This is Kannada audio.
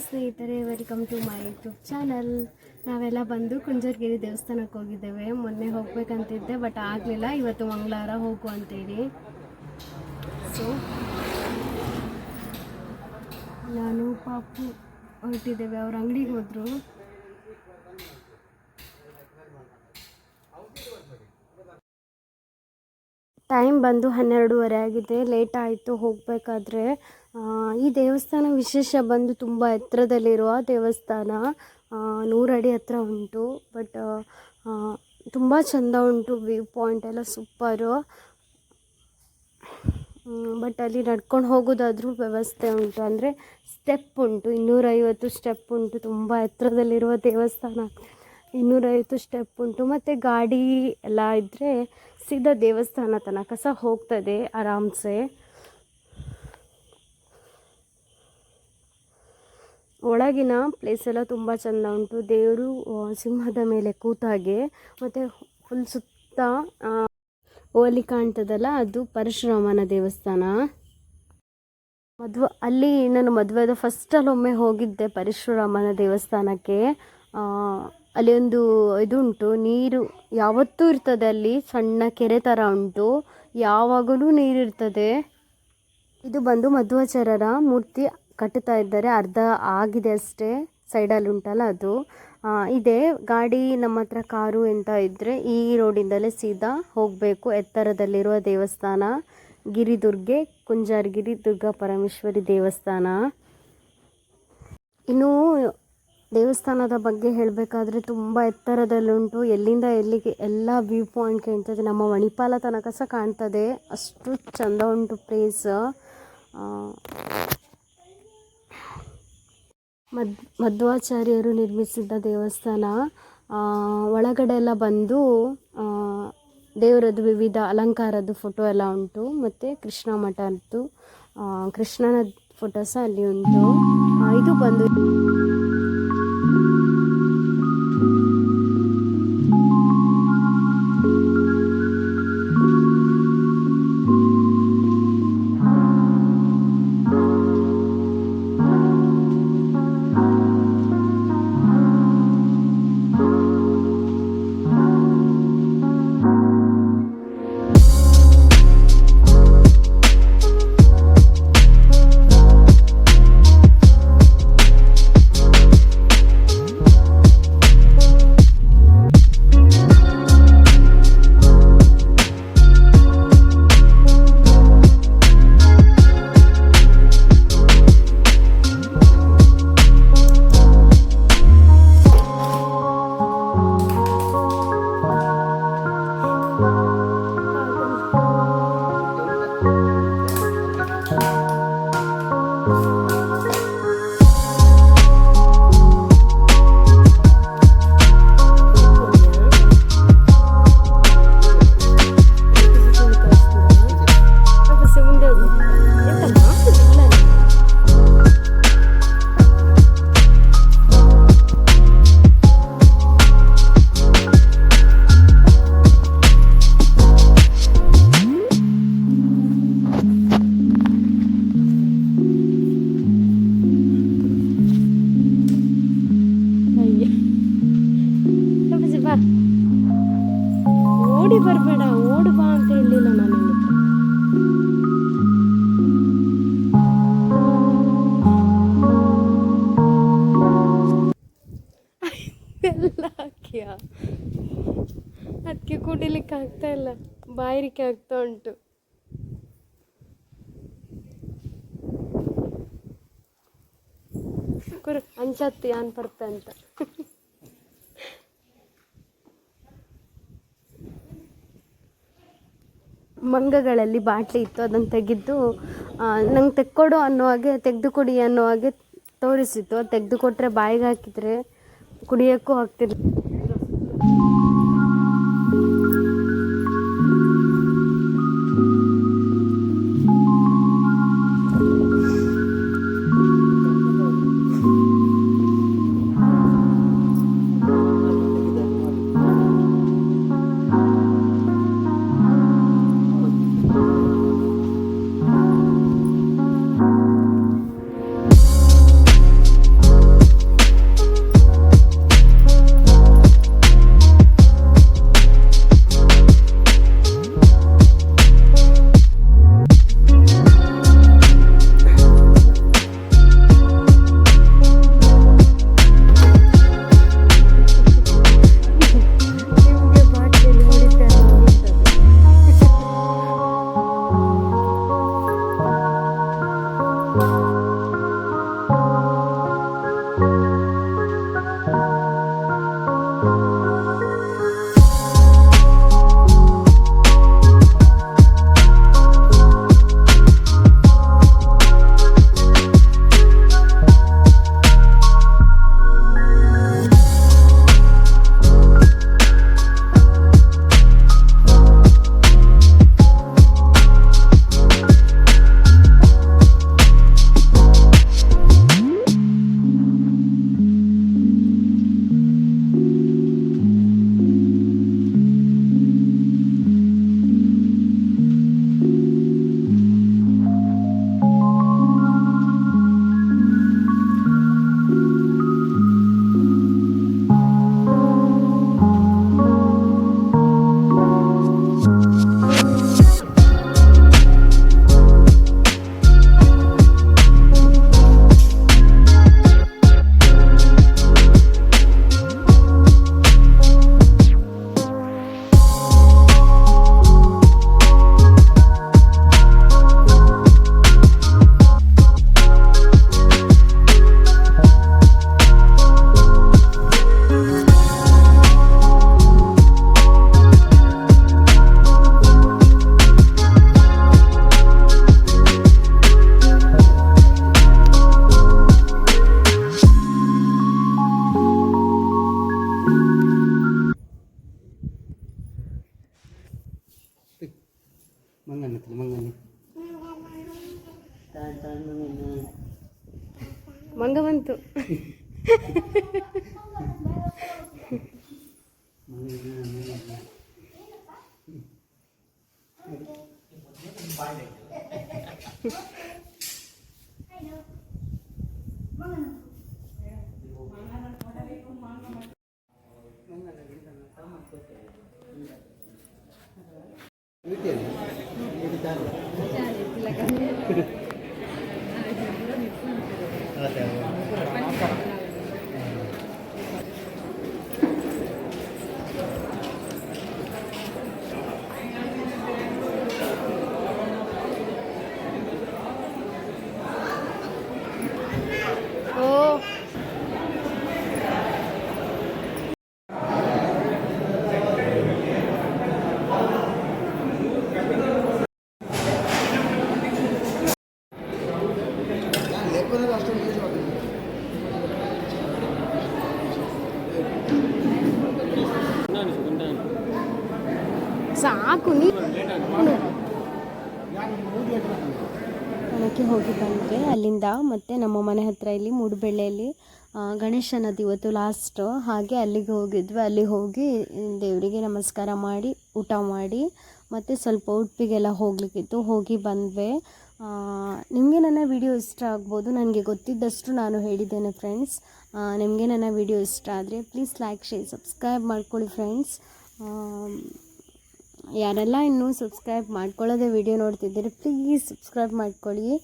ಸ್ನೇಹಿತರೆ, welcome to my YouTube channel. ನಾವೆಲ್ಲ ಬಂದು ಕುಂಜರ್ಗಿರಿ ದೇವಸ್ಥಾನಕ್ಕೆ ಹೋಗಿದ್ದೇವೆ. ಮೊನ್ನೆ ಹೋಗ್ಬೇಕಂತಿದ್ದೆ, ಬಟ್ ಆಗಲಿಲ್ಲ. ಇವತ್ತು ಮಂಗಳವಾರ ಹೋಗು ಅಂತೇಳಿ. ಸೊ ನಾನು ಪಾಪು ಹೊರಟಿದ್ದೇವೆ. ಅವ್ರ ಅಂಗಡಿಗೆ ಹೋದರು. ಟೈಮ್ ಬಂದು 12:30 ಆಗಿದೆ. ಲೇಟ್ ಆಯಿತು ಹೋಗಬೇಕಾದ್ರೆ. ಈ ದೇವಸ್ಥಾನ ವಿಶೇಷ ಬಂದು ತುಂಬ ಎತ್ತರದಲ್ಲಿರುವ ದೇವಸ್ಥಾನ. 100 ಅಡಿ ಹತ್ರ ಉಂಟು. ಬಟ್ ತುಂಬ ಚೆಂದ ಉಂಟು. ವ್ಯೂ ಪಾಯಿಂಟ್ ಎಲ್ಲ ಸೂಪರು. ಬಟ್ ಅಲ್ಲಿ ನಡ್ಕೊಂಡು ಹೋಗೋದಾದ್ರೂ ವ್ಯವಸ್ಥೆ ಉಂಟು. ಅಂದರೆ ಸ್ಟೆಪ್ ಉಂಟು, 250 ಸ್ಟೆಪ್ ಉಂಟು. ತುಂಬ ಎತ್ತರದಲ್ಲಿರುವ ದೇವಸ್ಥಾನ, 250 ಸ್ಟೆಪ್ ಉಂಟು. ಮತ್ತು ಗಾಡಿ ಎಲ್ಲ ಇದ್ದರೆ ಸೀದಾ ದೇವಸ್ಥಾನ ತನಕ ಸಹ ಹೋಗ್ತದೆ ಆರಾಮ್ಸೆ. ಒಳಗಿನ ಪ್ಲೇಸ್ ಎಲ್ಲ ತುಂಬ ಚೆಂದ ಉಂಟು. ದೇವರು ಸಿಂಹದ ಮೇಲೆ ಕೂತಾಗೆ, ಮತ್ತು ಫುಲ್ ಸುತ್ತ ಓಲಿ ಕಾಣ್ತದಲ್ಲ, ಅದು ಪರಶುರಾಮನ ದೇವಸ್ಥಾನ. ಅಲ್ಲಿ ನಾನು ಮದುವೆದ ಫಸ್ಟಲ್ಲಿ ಒಮ್ಮೆ ಹೋಗಿದ್ದೆ ಪರಶುರಾಮನ ದೇವಸ್ಥಾನಕ್ಕೆ. ಅಲ್ಲಿ ಒಂದು ಇದು ಉಂಟು, ನೀರು ಯಾವತ್ತೂ ಇರ್ತದೆ. ಅಲ್ಲಿ ಸಣ್ಣ ಕೆರೆ ಥರ ಉಂಟು, ಯಾವಾಗಲೂ ನೀರಿರ್ತದೆ. ಇದು ಬಂದು ಮಧ್ವಾಚಾರ್ಯರ ಮೂರ್ತಿ ಕಟ್ಟುತ್ತಾ ಇದ್ದಾರೆ. ಅರ್ಧ ಆಗಿದೆ ಅಷ್ಟೇ. ಸೈಡಲ್ಲಿ ಉಂಟಲ್ಲ ಅದು ಇದೆ. ಗಾಡಿ ನಮ್ಮ ಹತ್ರ ಕಾರು ಎಂತ ಇದ್ದರೆ ಈ ರೋಡಿಂದಲೇ ಸೀದಾ ಹೋಗಬೇಕು. ಎತ್ತರದಲ್ಲಿರುವ ದೇವಸ್ಥಾನ ಗಿರಿದುರ್ಗೆ, ಕುಂಜಾರಗಿರಿ ದುರ್ಗಾ ಪರಮೇಶ್ವರಿ ದೇವಸ್ಥಾನ. ಇನ್ನು ದೇವಸ್ಥಾನದ ಬಗ್ಗೆ ಹೇಳಬೇಕಾದ್ರೆ ತುಂಬ ಎತ್ತರದಲ್ಲುಂಟು. ಎಲ್ಲಿಂದ ಎಲ್ಲಿಗೆ ಎಲ್ಲ ವ್ಯೂ ಪಾಯಿಂಟ್ ಕಾಣ್ತದೆ. ನಮ್ಮ ಮಣಿಪಾಲ ತನಕ ಸಹ ಕಾಣ್ತದೆ. ಅಷ್ಟು ಚೆಂದ ಉಂಟು ಪ್ಲೇಸ್. ಮಧ್ವಾಚಾರ್ಯರು ನಿರ್ಮಿಸಿದ ದೇವಸ್ಥಾನ. ಒಳಗಡೆ ಎಲ್ಲ ಬಂದು ದೇವರದ್ದು ವಿವಿಧ ಅಲಂಕಾರದ್ದು ಫೋಟೋ ಎಲ್ಲ ಉಂಟು. ಮತ್ತು ಕೃಷ್ಣ ಮಠದ್ದು ಕೃಷ್ಣನ ಫೋಟೋ ಸಹ ಅಲ್ಲಿ ಉಂಟು. ಇದು ಬಂದು ಓಡಿ ಬರಬೇಡ, ಓಡು ಬಾ ಅಂತ ಹೇಳಿಲ್ಲ ನಾನು. ಎಲ್ಲ ಹಾಕಿಯ ಅದಕ್ಕೆ ಕುಡಿಲಿಕ್ಕೆ ಆಗ್ತಾ ಇಲ್ಲ, ಬಾಯಿರಿಕೆ ಆಗ್ತಾ ಉಂಟು. ಕುರು ಅಂಚತ್ತಿ ಯಾನ್ ಬರ್ತ ಅಂತ. ಮಂಗಗಳಲ್ಲಿ ಬಾಟ್ಲಿ ಇತ್ತು, ಅದನ್ನು ತೆಗೆದು ನಂಗೆ ತೆಕ್ಕೊಡು ಅನ್ನೋ ಹಾಗೆ, ತೆಗೆದು ಕೊಡಿ ಅನ್ನೋ ಹಾಗೆ ತೋರಿಸಿತ್ತು. ಅದು ತೆಗೆದು ಕೊಟ್ಟರೆ ಬಾಯಿಗೆ ಹಾಕಿದರೆ ಕುಡಿಯೋಕ್ಕೂ ಆಗ್ತಿರ್ಲಿಲ್ಲ. ಮಂಗ ಬಂತು. ಸಾಕು ಮನೆಗೆ ಹೋಗಿ ಬಂದರೆ ಅಲ್ಲಿಂದ ಮತ್ತೆ ನಮ್ಮ ಮನೆ ಹತ್ತಿರ ಇಲ್ಲಿ ಮೂಡುಬೆಳ್ಳೆಯಲ್ಲಿ ಗಣೇಶನದು ಇವತ್ತು ಲಾಸ್ಟ್. ಹಾಗೆ ಅಲ್ಲಿಗೆ ಹೋಗಿದ್ವಿ. ಅಲ್ಲಿಗೆ ಹೋಗಿ ದೇವರಿಗೆ ನಮಸ್ಕಾರ ಮಾಡಿ ಊಟ ಮಾಡಿ ಮತ್ತು ಸ್ವಲ್ಪ ಉಡುಪಿಗೆಲ್ಲ ಹೋಗಲಿಕ್ಕಿತ್ತು, ಹೋಗಿ ಬಂದ್ವಿ. ನಿಮಗೆ ನನ್ನ ವಿಡಿಯೋ ಇಷ್ಟ ಆಗ್ಬೋದು, ನನಗೆ ಗೊತ್ತಿದ್ದಷ್ಟು ನಾನು ಹೇಳಿದ್ದೇನೆ ಫ್ರೆಂಡ್ಸ್. ನಿಮಗೆ ನನ್ನ ವಿಡಿಯೋ ಇಷ್ಟ ಆದರೆ ಪ್ಲೀಸ್ ಲೈಕ್, ಶೇರ್, ಸಬ್ಸ್ಕ್ರೈಬ್ ಮಾಡ್ಕೊಳ್ಳಿ ಫ್ರೆಂಡ್ಸ್. ಯಾರೆಲ್ಲ ಇನ್ನೂ ಸಬ್ಸ್ಕ್ರೈಬ್ ಮಾಡ್ಕೊಳ್ಳೋದೇ ವಿಡಿಯೋ ನೋಡ್ತಿದ್ದೀರಿ ಪ್ಲೀಸ್ ಸಬ್ಸ್ಕ್ರೈಬ್ ಮಾಡ್ಕೊಳ್ಳಿ.